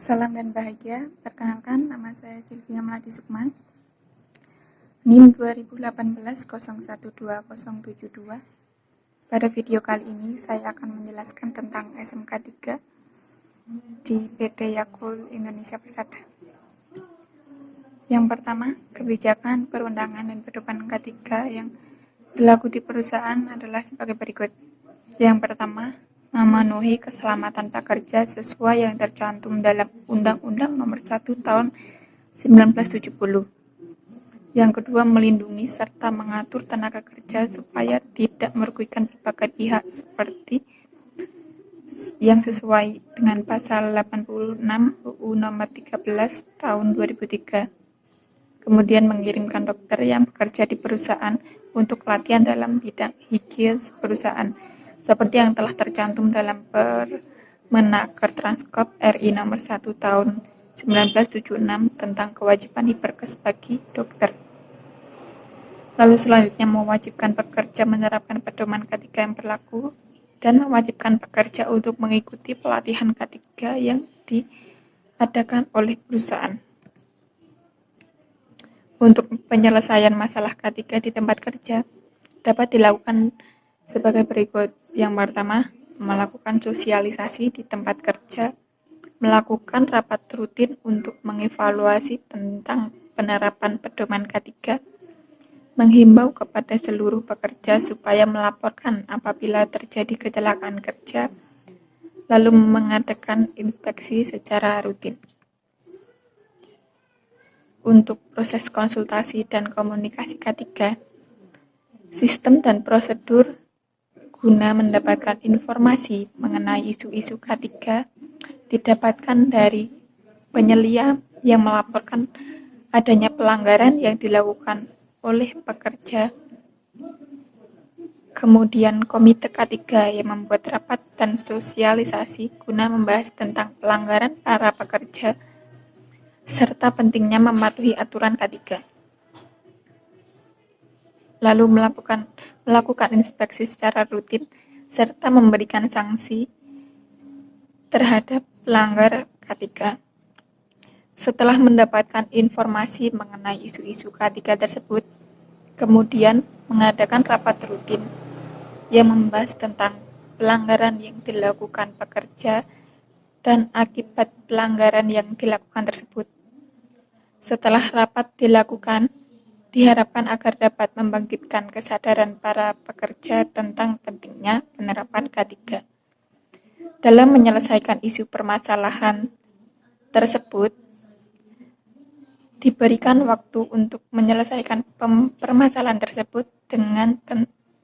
Salam dan bahagia, perkenalkan nama saya Sylvia Melati Sukman, NIM 2018012072. Pada video kali ini saya akan menjelaskan tentang SMK 3 di PT Yakult Indonesia Persada. Yang pertama, kebijakan, perundangan, dan pedoman K3 yang berlaku di perusahaan adalah sebagai berikut. Yang pertama, memenuhi keselamatan pekerja sesuai yang tercantum dalam Undang-Undang Nomor 1 Tahun 1970. Yang kedua, melindungi serta mengatur tenaga kerja supaya tidak merugikan berbagai pihak seperti yang sesuai dengan pasal 86 UU Nomor 13 Tahun 2003. Kemudian mengirimkan dokter yang bekerja di perusahaan untuk latihan dalam bidang higienis perusahaan, seperti yang telah tercantum dalam Permenaker Transkop RI Nomor 1 Tahun 1976 tentang kewajiban hiperkes bagi dokter. Lalu selanjutnya mewajibkan pekerja menerapkan pedoman K3 yang berlaku dan mewajibkan pekerja untuk mengikuti pelatihan K3 yang diadakan oleh perusahaan. Untuk penyelesaian masalah K3 di tempat kerja dapat dilakukan sebagai berikut. Yang pertama, melakukan sosialisasi di tempat kerja, melakukan rapat rutin untuk mengevaluasi tentang penerapan pedoman K3, menghimbau kepada seluruh pekerja supaya melaporkan apabila terjadi kecelakaan kerja, lalu mengadakan inspeksi secara rutin. Untuk proses konsultasi dan komunikasi K3, sistem dan prosedur guna mendapatkan informasi mengenai isu-isu K3 didapatkan dari penyelia yang melaporkan adanya pelanggaran yang dilakukan oleh pekerja. Kemudian komite K3 yang membuat rapat dan sosialisasi guna membahas tentang pelanggaran para pekerja serta pentingnya mematuhi aturan K3. Lalu melakukan inspeksi secara rutin serta memberikan sanksi terhadap pelanggar K3. Setelah mendapatkan informasi mengenai isu-isu K3 tersebut, kemudian mengadakan rapat rutin yang membahas tentang pelanggaran yang dilakukan pekerja dan akibat pelanggaran yang dilakukan tersebut. Setelah rapat dilakukan, diharapkan agar dapat membangkitkan kesadaran para pekerja tentang pentingnya penerapan K3. Dalam menyelesaikan isu permasalahan tersebut, diberikan waktu untuk menyelesaikan permasalahan tersebut dengan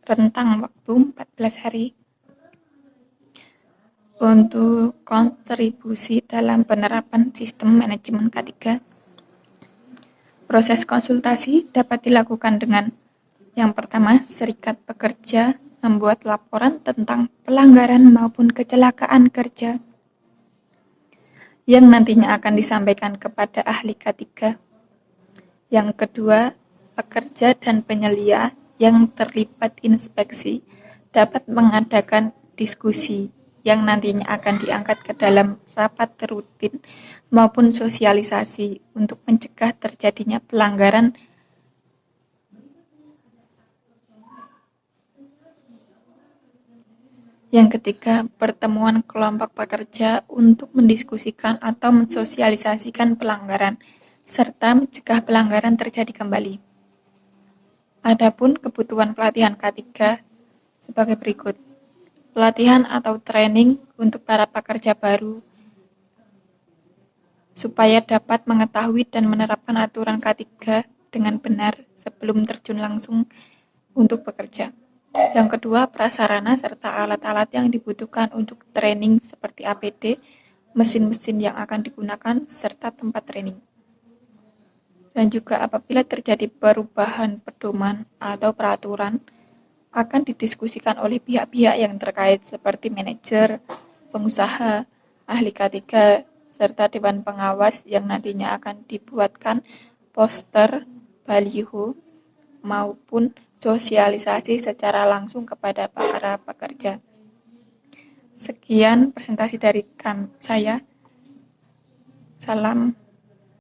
rentang waktu 14 hari. Untuk kontribusi dalam penerapan sistem manajemen K3, proses konsultasi dapat dilakukan dengan yang pertama, serikat pekerja membuat laporan tentang pelanggaran maupun kecelakaan kerja yang nantinya akan disampaikan kepada ahli K3. Yang kedua, pekerja dan penyelia yang terlibat inspeksi dapat mengadakan diskusi yang nantinya akan diangkat ke dalam rapat rutin maupun sosialisasi untuk mencegah terjadinya pelanggaran. Yang ketiga, pertemuan kelompok pekerja untuk mendiskusikan atau mensosialisasikan pelanggaran serta mencegah pelanggaran terjadi kembali. Adapun kebutuhan pelatihan K3 sebagai berikut. Pelatihan atau training untuk para pekerja baru supaya dapat mengetahui dan menerapkan aturan K3 dengan benar sebelum terjun langsung untuk bekerja. Yang kedua, prasarana serta alat-alat yang dibutuhkan untuk training seperti APD, mesin-mesin yang akan digunakan, serta tempat training. Dan juga apabila terjadi perubahan pedoman atau peraturan, akan didiskusikan oleh pihak-pihak yang terkait seperti manajer, pengusaha, ahli K3, serta dewan pengawas yang nantinya akan dibuatkan poster, baliho, maupun sosialisasi secara langsung kepada para pekerja. Sekian presentasi dari saya. Salam.